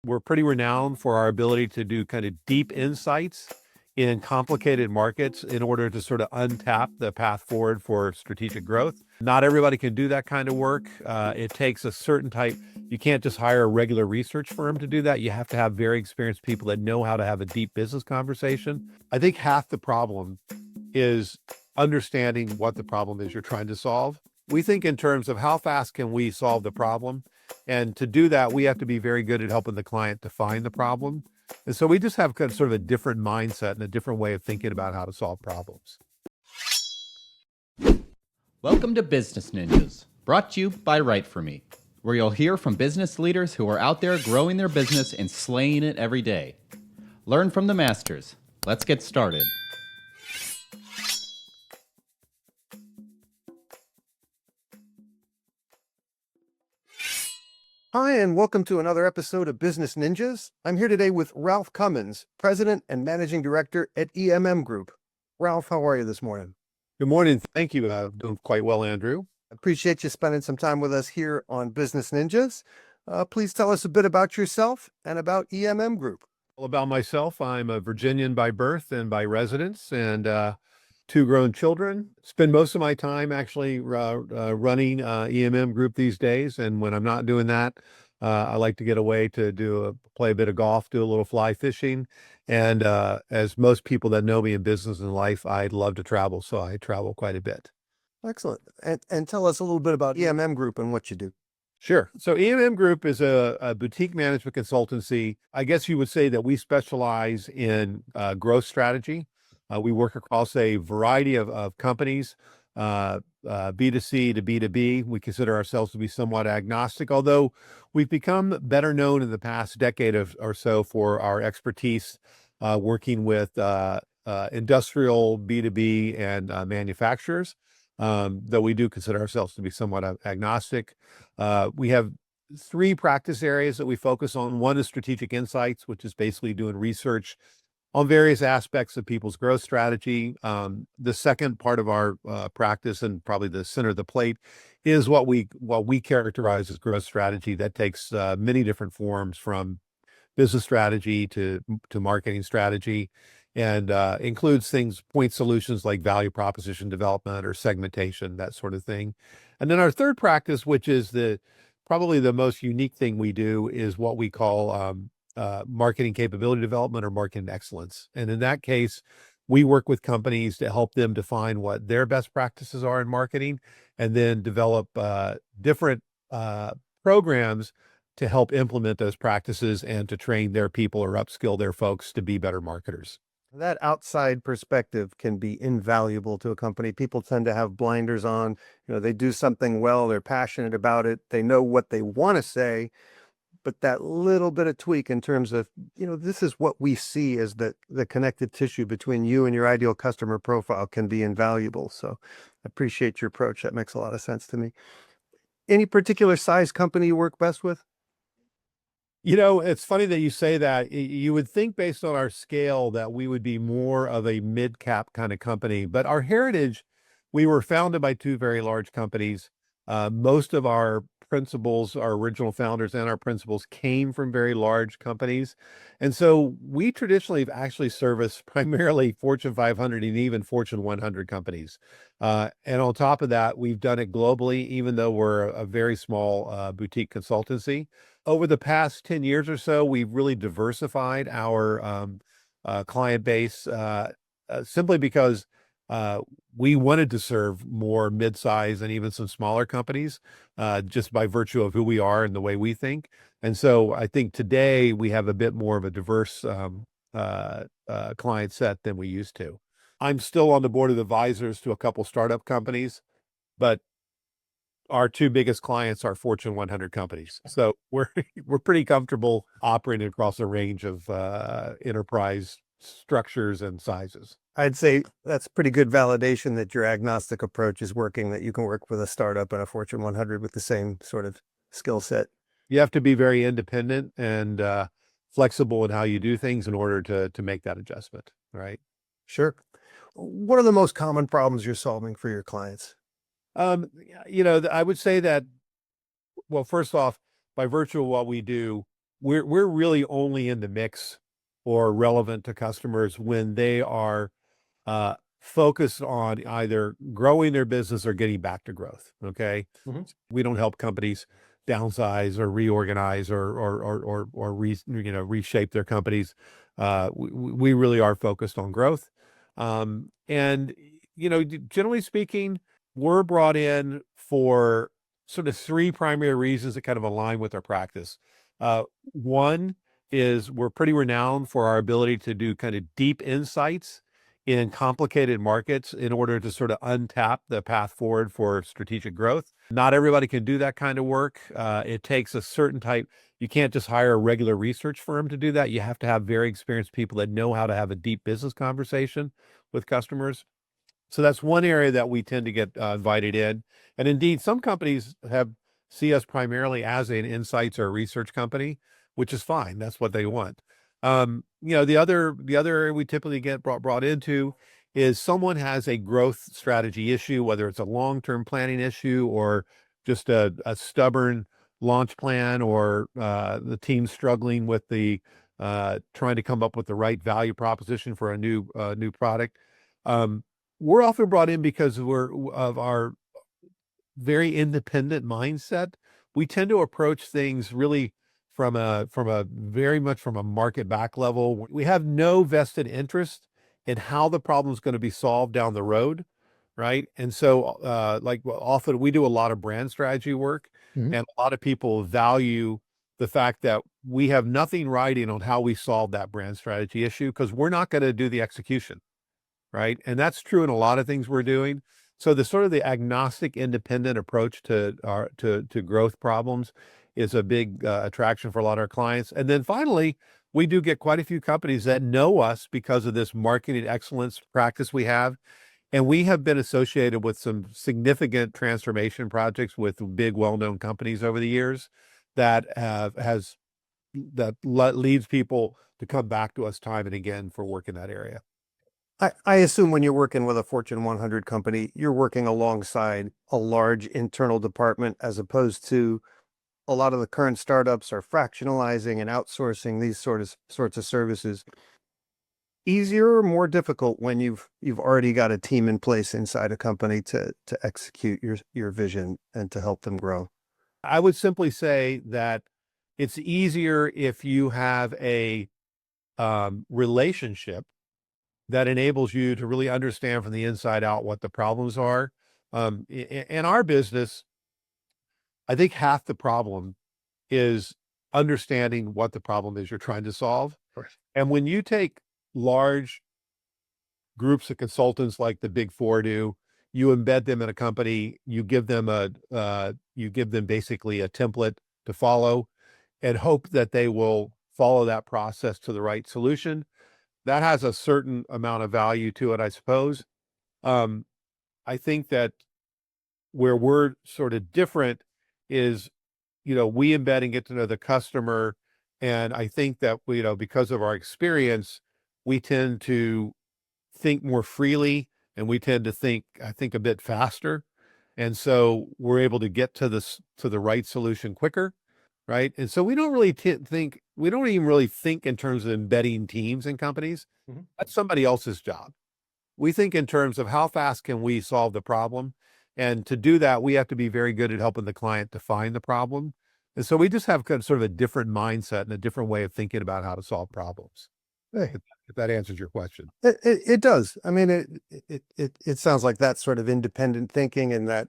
We're pretty renowned for our ability to do kind of deep insights in complicated markets in order to sort of untap the path forward for strategic growth. Not everybody can do that kind of work. It takes a certain type. You can't just hire a regular research firm to do that. You have to have very experienced people that know how to have a deep business conversation. I think half the problem is understanding what the problem is you're trying to solve. We think in terms of how fast can we solve the problem. And to do that, we have to be very good at helping the client define the problem. And so we just have kind of sort of a different mindset and a different way of thinking about how to solve problems. Welcome to Business Ninjas, brought to you by WriteForMe, where you'll hear from business leaders who are out there growing their business and slaying it every day. Learn from the masters. Let's get started. Hi, and welcome to another episode of Business Ninjas. I'm here today with Ralph Cummins, President and Managing Director at EMM Group. Ralph, how are you this morning? Good morning. Thank you. Doing quite well, Andrew. Appreciate you spending some time with us here on Business Ninjas. Please tell us a bit about yourself and about EMM Group. Well, about myself, I'm a Virginian by birth and by residence, and two grown children. Spend most of my time actually running EMM Group these days. And when I'm not doing that, I like to get away to play a bit of golf, do a little fly fishing. And as most people that know me in business and life, I love to travel. So I travel quite a bit. Excellent. And tell us a little bit about EMM Group and what you do. Sure. So EMM Group is a boutique management consultancy. I guess you would say that we specialize in growth strategy. We work across a variety of companies, B2C to B2B. We consider ourselves to be somewhat agnostic, although we've become better known in the past decade or so for our expertise working with industrial B2B and manufacturers, though we do consider ourselves to be somewhat agnostic. We have three practice areas that we focus on. One is strategic insights, which is basically doing research on various aspects of people's growth strategy. The second part of our practice, and probably the center of the plate, is what we characterize as growth strategy. That takes many different forms, from business strategy to marketing strategy, and includes point solutions like value proposition development or segmentation, that sort of thing. And then our third practice, which is probably the most unique thing we do, is what we call marketing capability development or marketing excellence. And in that case, we work with companies to help them define what their best practices are in marketing, and then develop different programs to help implement those practices and to train their people or upskill their folks to be better marketers. That outside perspective can be invaluable to a company. People tend to have blinders on. They do something well, they're passionate about it, they know what they want to say, but that little bit of tweak in terms of, this is what we see as the connective tissue between you and your ideal customer profile can be invaluable. So I appreciate your approach. That makes a lot of sense to me. Any particular size company you work best with? It's funny that you say that. You would think based on our scale that we would be more of a mid-cap kind of company, but our heritage, we were founded by two very large companies. Most of our principals, our original founders and our principals, came from very large companies. And so we traditionally have actually serviced primarily Fortune 500 and even Fortune 100 companies. And on top of that, we've done it globally, even though we're a very small boutique consultancy. Over the past 10 years or so, we've really diversified our client base simply because we wanted to serve more mid-size and even some smaller companies, just by virtue of who we are and the way we think. And so I think today we have a bit more of a diverse client set than we used to. I'm still on the board of advisors to a couple startup companies, but our two biggest clients are Fortune 100 companies. So we're pretty comfortable operating across a range of enterprise structures and sizes. I'd say that's pretty good validation that your agnostic approach is working, that you can work with a startup and a Fortune 100 with the same sort of skill set. You have to be very independent and flexible in how you do things in order to make that adjustment, right? Sure. What are the most common problems you're solving for your clients? I would say that, well, first off, by virtue of what we do, we're really only in the mix or relevant to customers when they are focused on either growing their business or getting back to growth. Okay. Mhm. We don't help companies downsize or reorganize reshape their companies. We really are focused on growth. And generally speaking, we're brought in for sort of three primary reasons that kind of align with our practice. One is we're pretty renowned for our ability to do kind of deep insights in complicated markets in order to sort of untap the path forward for strategic growth. Not everybody can do that kind of work. It takes a certain type. You can't just hire a regular research firm to do that. You have to have very experienced people that know how to have a deep business conversation with customers. So that's one area that we tend to get invited in. And indeed, some companies see us primarily as an insights or research company, which is fine. That's what they want. The other area we typically get brought into is someone has a growth strategy issue, whether it's a long-term planning issue or just a stubborn launch plan, or the team struggling with the trying to come up with the right value proposition for a new product. We're often brought in because of our very independent mindset. We tend to approach things really from a very much from a market back level. We have no vested interest in how the problem is going to be solved down the road, right? And so, often we do a lot of brand strategy work, Mhm. and a lot of people value the fact that we have nothing writing on how we solve that brand strategy issue because we're not going to do the execution, right? And that's true in a lot of things we're doing. So the sort of the agnostic, independent approach to our to growth problems is a big attraction for a lot of our clients. And then finally, we do get quite a few companies that know us because of this marketing excellence practice we have. And we have been associated with some significant transformation projects with big, well-known companies over the years that leads people to come back to us time and again for work in that area. I assume when you're working with a Fortune 100 company, you're working alongside a large internal department, as opposed to a lot of the current startups are fractionalizing and outsourcing these sorts of services. Easier or more difficult when you've already got a team in place inside a company to execute your vision and to help them grow? I would simply say that it's easier if you have a relationship that enables you to really understand from the inside out what the problems are. In our business, I think half the problem is understanding what the problem is you're trying to solve. Right. And when you take large groups of consultants like the Big Four do, you embed them in a company, you give them basically a template to follow and hope that they will follow that process to the right solution. That has a certain amount of value to it, I suppose. Um, I think that where we're sort of different is, we embed and get to know the customer. And I think that, because of our experience, we tend to think more freely, and we tend to I think a bit faster. And so we're able to get to the right solution quicker. Right. And so we don't even really think in terms of embedding teams in companies. Mhm. That's somebody else's job. We think in terms of how fast can we solve the problem. And to do that, we have to be very good at helping the client define the problem. And so we just have kind of sort of a different mindset and a different way of thinking about how to solve problems. Hey, If that answers your question. it does. I mean, it sounds like that sort of independent thinking and that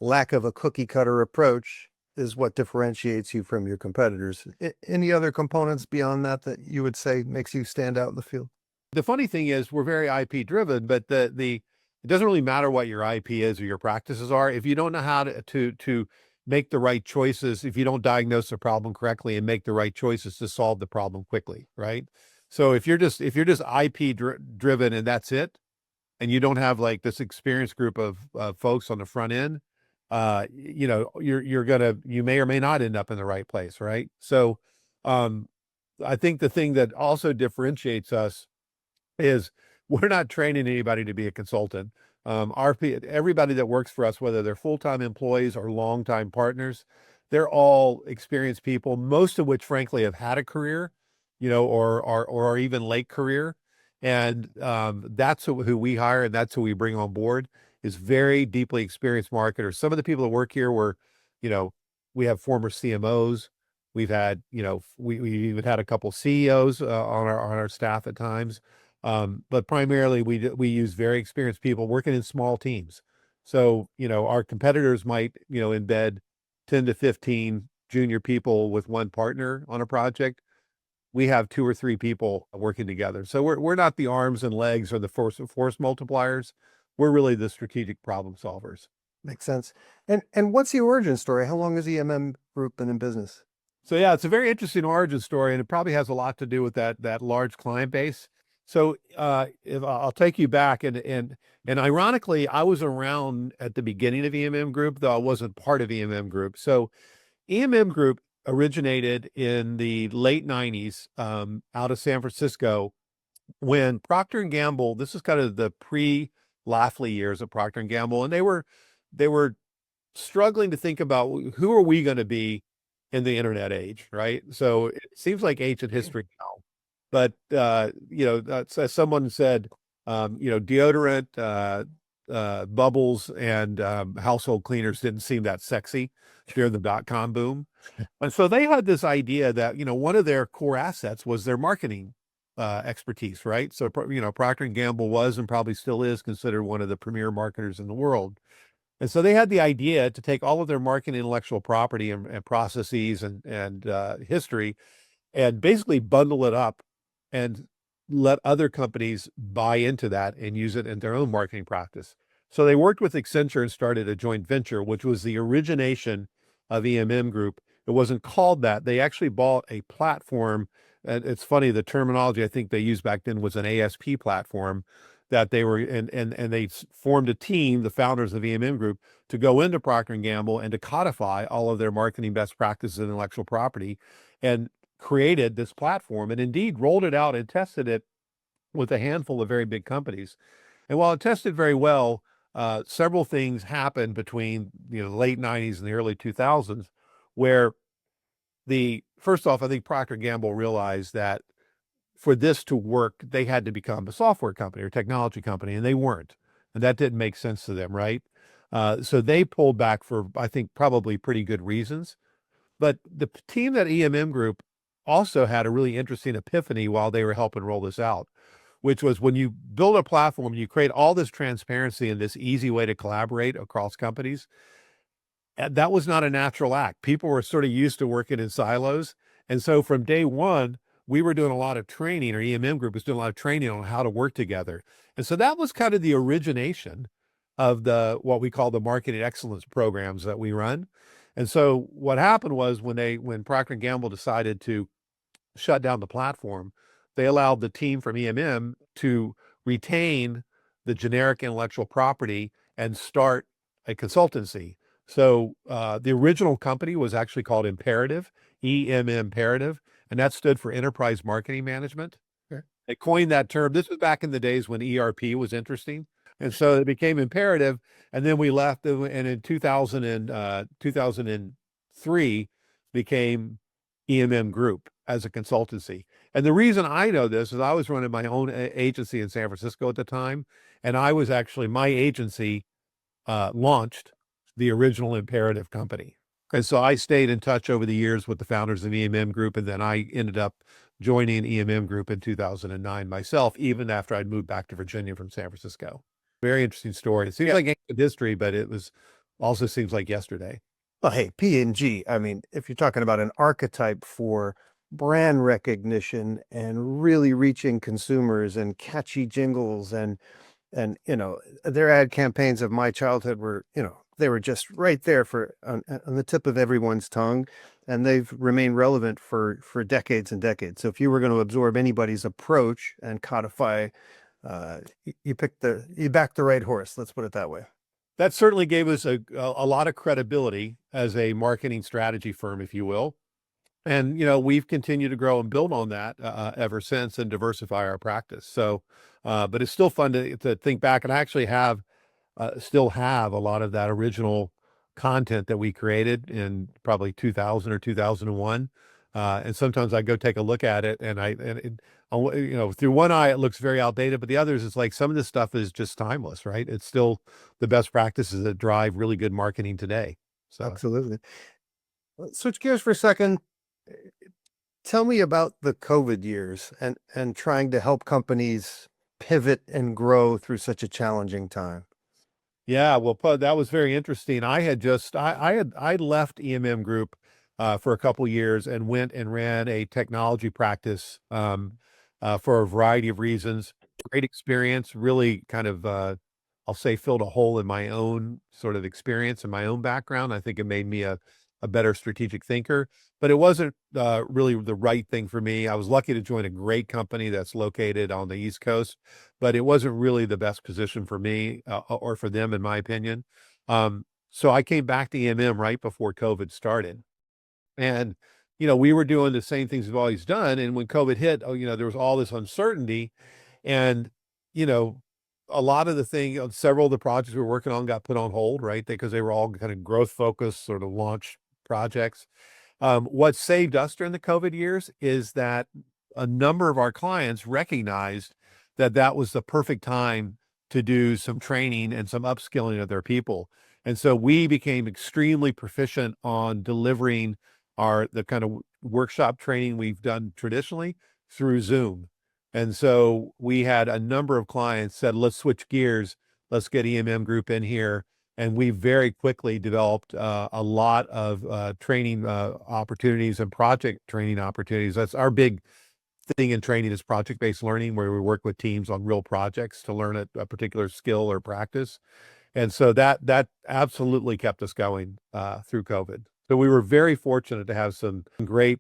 lack of a cookie cutter approach is what differentiates you from your competitors. Any other components beyond that that you would say makes you stand out in the field? The funny thing is we're very IP driven, but it doesn't really matter what your IP is or your practices are. If you don't know how to make the right choices, if you don't diagnose the problem correctly and make the right choices to solve the problem quickly, right? So if you're just IP driven and that's it, and you don't have like this experienced group of folks on the front end, you may or may not end up in the right place, right? So, I think the thing that also differentiates us is we're not training anybody to be a consultant. Everybody that works for us, whether they're full-time employees or longtime partners, they're all experienced people, most of which frankly have had a career, or are even late career. And that's who we hire, and that's who we bring on board, is very deeply experienced marketers. Some of the people that work here were, you know, we have former CMOs. We've had, we even had a couple CEOs on our staff at times. But primarily we use very experienced people working in small teams. So, our competitors might, embed 10 to 15 junior people with one partner on a project. We have 2 or 3 people working together. So we're not the arms and legs or the force multipliers. We're really the strategic problem solvers. Makes sense. And what's the origin story? How long has EMM Group been in business? So yeah, it's a very interesting origin story, and it probably has a lot to do with that large client base. So if I'll take you back, and ironically, I was around at the beginning of EMM Group, though I wasn't part of EMM Group. So EMM Group originated in the late 90s out of San Francisco when Procter and Gamble. This is kind of the pre-Lafley years of Procter and Gamble, and they were struggling to think about who are we going to be in the internet age, right? So it seems like ancient history now. But as someone said, deodorant, bubbles, and household cleaners didn't seem that sexy during the dot-com boom. And so they had this idea that, one of their core assets was their marketing expertise, right? So, Procter and Gamble was, and probably still is, considered one of the premier marketers in the world. And so they had the idea to take all of their marketing intellectual property and processes and history, and basically bundle it up and let other companies buy into that and use it in their own marketing practice. So they worked with Accenture and started a joint venture, which was the origination of EMM Group. It wasn't called that. They actually bought a platform. And it's funny, the terminology I think they used back then was an ASP platform, that they were, and they formed a team, the founders of EMM Group, to go into Procter and Gamble and to codify all of their marketing best practices and intellectual property, and created this platform, and indeed rolled it out and tested it with a handful of very big companies. And while it tested very well, several things happened between the late 90s and the early 2000s, where first off, I think Procter and Gamble realized that for this to work, they had to become a software company or technology company, and they weren't. And that didn't make sense to them, right? So they pulled back for, I think, probably pretty good reasons. But the team at EMM Group also had a really interesting epiphany while they were helping roll this out, which was when you build a platform, you create all this transparency and this easy way to collaborate across companies. And that was not a natural act. People were sort of used to working in silos. And so from day one, we were doing a lot of training, or EMM Group was doing a lot of training on how to work together. And so that was kind of the origination of what we call the marketing excellence programs that we run. And so what happened was when Procter & Gamble decided to shut down the platform, they allowed the team from EMM to retain the generic intellectual property and start a consultancy. So the original company was actually called Imperative, EMM Imperative, and that stood for Enterprise Marketing Management. Okay. They coined that term. This was back in the days when ERP was interesting. And so it became Imperative, and then we left, and in 2003 became EMM Group as a consultancy. And the reason I know this is I was running my own agency in San Francisco at the time, and I was actually, my agency launched the original Imperative company. And so I stayed in touch over the years with the founders of EMM Group, and then I ended up joining EMM Group in 2009 myself, even after I'd moved back to Virginia from San Francisco. Very interesting story. It seems like ancient history, but it was also seems like yesterday. Well, hey, P&G, I mean, if you're talking about an archetype for brand recognition and really reaching consumers and catchy jingles and their ad campaigns of my childhood were, they were just right there on the tip of everyone's tongue, and they've remained relevant for decades and decades. So if you were going to absorb anybody's approach and codify, you backed the right horse. Let's put it that way. That certainly gave us a lot of credibility as a marketing strategy firm, if you will. And, we've continued to grow and build on that ever since, and diversify our practice. So, but it's still fun to think back, and I actually still have a lot of that original content that we created in probably 2000 or 2001. And sometimes I go take a look at it through one eye, it looks very outdated, but the others, it's like some of this stuff is just timeless, right? It's still the best practices that drive really good marketing today. So, Absolutely. Let's switch gears for a second. Tell me about the COVID years and trying to help companies pivot and grow through such a challenging time. yeah, well, that was very interesting. I left EMM Group for a couple years and went and ran a technology practice for a variety of reasons. Great experience, really kind of I'll say filled a hole in my own sort of experience and my own background. I think it made me a better strategic thinker, but it wasn't really the right thing for me. I was lucky to join a great company that's located on the East Coast, but it wasn't really the best position for me or for them, in my opinion. So I came back to EMM right before COVID started. And, we were doing the same things we've always done. And when COVID hit, there was all this uncertainty. And, you know, a lot of the several of the projects we were working on got put on hold, right? Because they were all kind of growth focused, sort of launch projects. What saved us during the COVID years is that a number of our clients recognized that that was the perfect time to do some training and some upskilling of their people. And so we became extremely proficient on delivering the kind of workshop training we've done traditionally through Zoom. And so we had a number of clients said, let's switch gears. Let's get EMM Group in here. And we very quickly developed a lot of training opportunities and project training opportunities. That's our big thing in training is project-based learning, where we work with teams on real projects to learn a particular skill or practice. And so that absolutely kept us going through COVID. So we were very fortunate to have some great,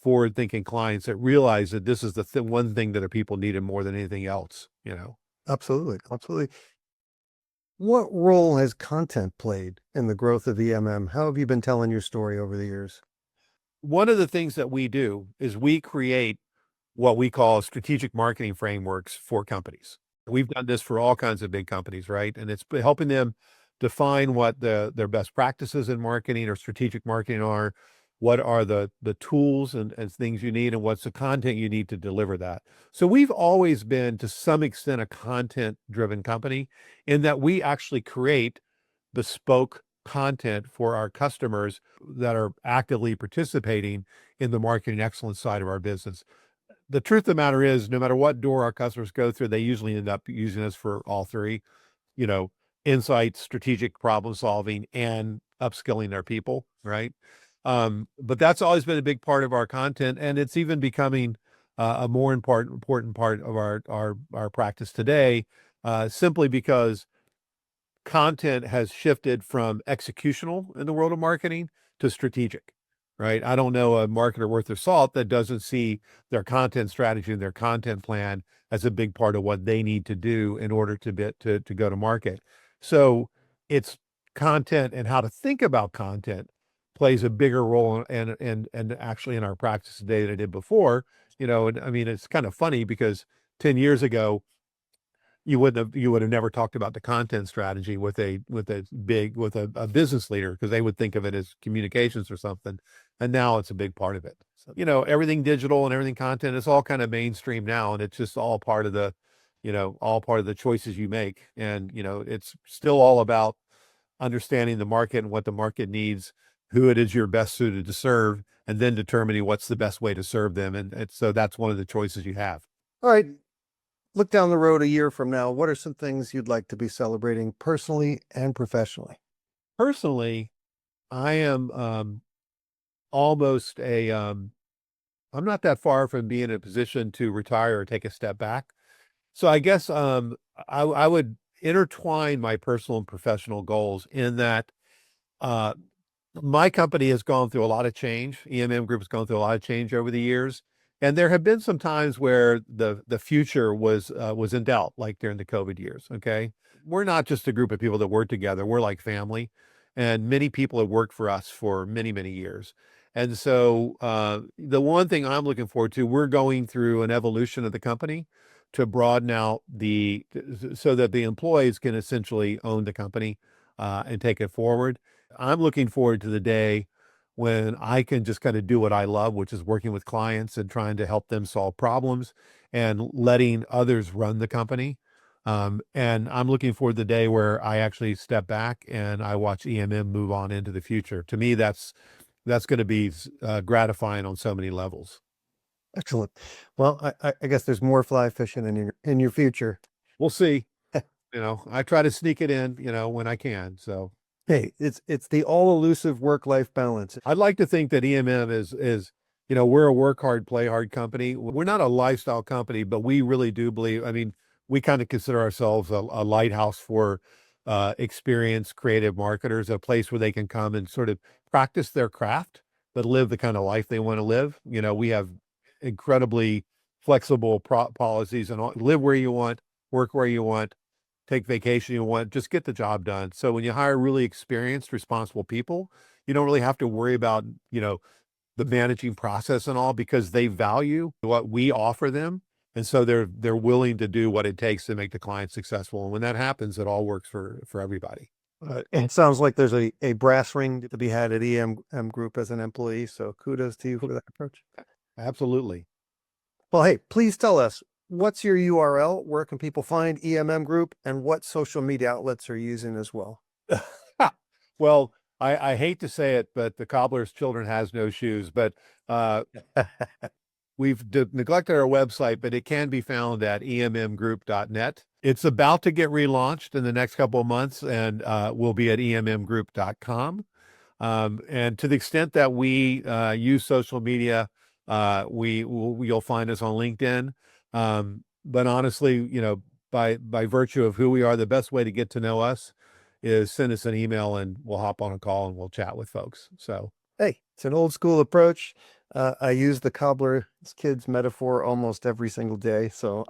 forward-thinking clients that realized that this is the one thing that our people needed more than anything else. Absolutely. Absolutely. What role has content played in the growth of EMM? How have you been telling your story over the years? One of the things that we do is we create what we call strategic marketing frameworks for companies. We've done this for all kinds of big companies, right? And it's helping them define what their best practices in marketing or strategic marketing are, what are the tools and things you need, and what's the content you need to deliver that. So we've always been, to some extent, a content-driven company in that we actually create bespoke content for our customers that are actively participating in the marketing excellence side of our business. The truth of the matter is, no matter what door our customers go through, they usually end up using us for all three, you know, insight, strategic problem solving, and upskilling their people, right? But that's always been a big part of our content, and it's even becoming a more important part of our practice today, simply because content has shifted from executional in the world of marketing to strategic, right? I don't know a marketer worth their salt that doesn't see their content strategy and their content plan as a big part of what they need to do in order to go to market. So it's content and how to think about content plays a bigger role and actually in our practice today than it did before. And I mean, it's kind of funny because 10 years ago, you would have never talked about the content strategy with a business leader, because they would think of it as communications or something. And now it's a big part of it. So, everything digital and everything content is all kind of mainstream now. And it's just all part of the choices you make. And, it's still all about understanding the market and what the market needs, who it is you're best suited to serve, and then determining what's the best way to serve them. And so that's one of the choices you have. All right. Look down the road a year from now. What are some things you'd like to be celebrating personally and professionally? Personally, I am almost I'm not that far from being in a position to retire or take a step back. So I guess I would intertwine my personal and professional goals in that uh, my company has gone through a lot of change. EMM Group has gone through a lot of change over the years, and there have been some times where the future was in doubt, like during the COVID years. Okay, we're not just a group of people that work together; we're like family, and many people have worked for us for many years. And so the one thing I'm looking forward to, we're going through an evolution of the company to broaden out so that the employees can essentially own the company and take it forward. I'm looking forward to the day when I can just kind of do what I love, which is working with clients and trying to help them solve problems and letting others run the company. And I'm looking forward to the day where I actually step back and I watch EMM move on into the future. To me, that's going to be gratifying on so many levels. Excellent. Well, I guess there's more fly fishing in your future. We'll see. I try to sneak it in, when I can. So Hey, it's the all elusive work-life balance. I'd like to think that EMM is, we're a work hard, play hard company. We're not a lifestyle company, but we really do believe, I mean, we kind of consider ourselves a lighthouse for experienced creative marketers, a place where they can come and sort of practice their craft, but live the kind of life they want to live. We have incredibly flexible policies and live where you want, work where you want, take vacation you want, just get the job done. So when you hire really experienced, responsible people, you don't really have to worry about, the managing process and all, because they value what we offer them. And so they're willing to do what it takes to make the client successful. And when that happens, it all works for everybody. It sounds like there's a brass ring to be had at EMM Group as an employee. So kudos to you for that approach. Absolutely. Well, hey, please tell us, what's your URL? Where can people find EMM Group, and what social media outlets are you using as well? Well, I hate to say it, but the cobbler's children has no shoes, but we've neglected our website, but it can be found at emmgroup.net. It's about to get relaunched in the next couple of months, and we'll be at emmgroup.com. And to the extent that we use social media, you'll find us on LinkedIn. But honestly, by virtue of who we are, the best way to get to know us is send us an email and we'll hop on a call and we'll chat with folks. So, hey, it's an old school approach. I use the cobbler's kids metaphor almost every single day. So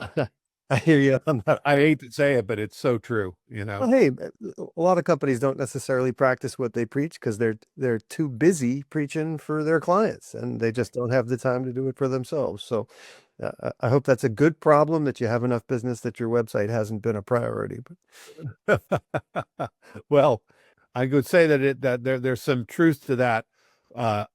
I hear you on that. I hate to say it, but it's so true, Well, hey, a lot of companies don't necessarily practice what they preach because they're too busy preaching for their clients, and they just don't have the time to do it for themselves. So I hope that's a good problem, that you have enough business that your website hasn't been a priority. Well, I would say that there's some truth to that.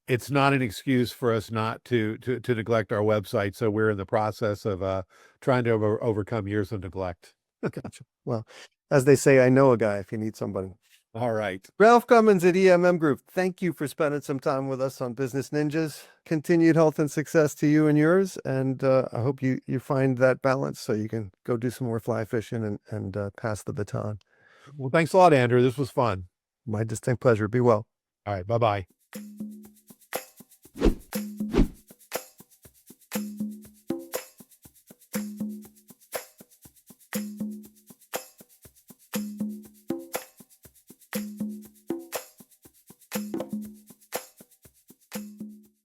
It's not an excuse for us not to neglect our website. So we're in the process of trying to overcome years of neglect. Gotcha. Well, as they say, I know a guy if you need somebody. All right. Ralph Cummins at EMM Group, thank you for spending some time with us on Business Ninjas. Continued health and success to you and yours. And I hope you find that balance so you can go do some more fly fishing and pass the baton. Well, thanks a lot, Andrew. This was fun. My distinct pleasure. Be well. All right. Bye-bye.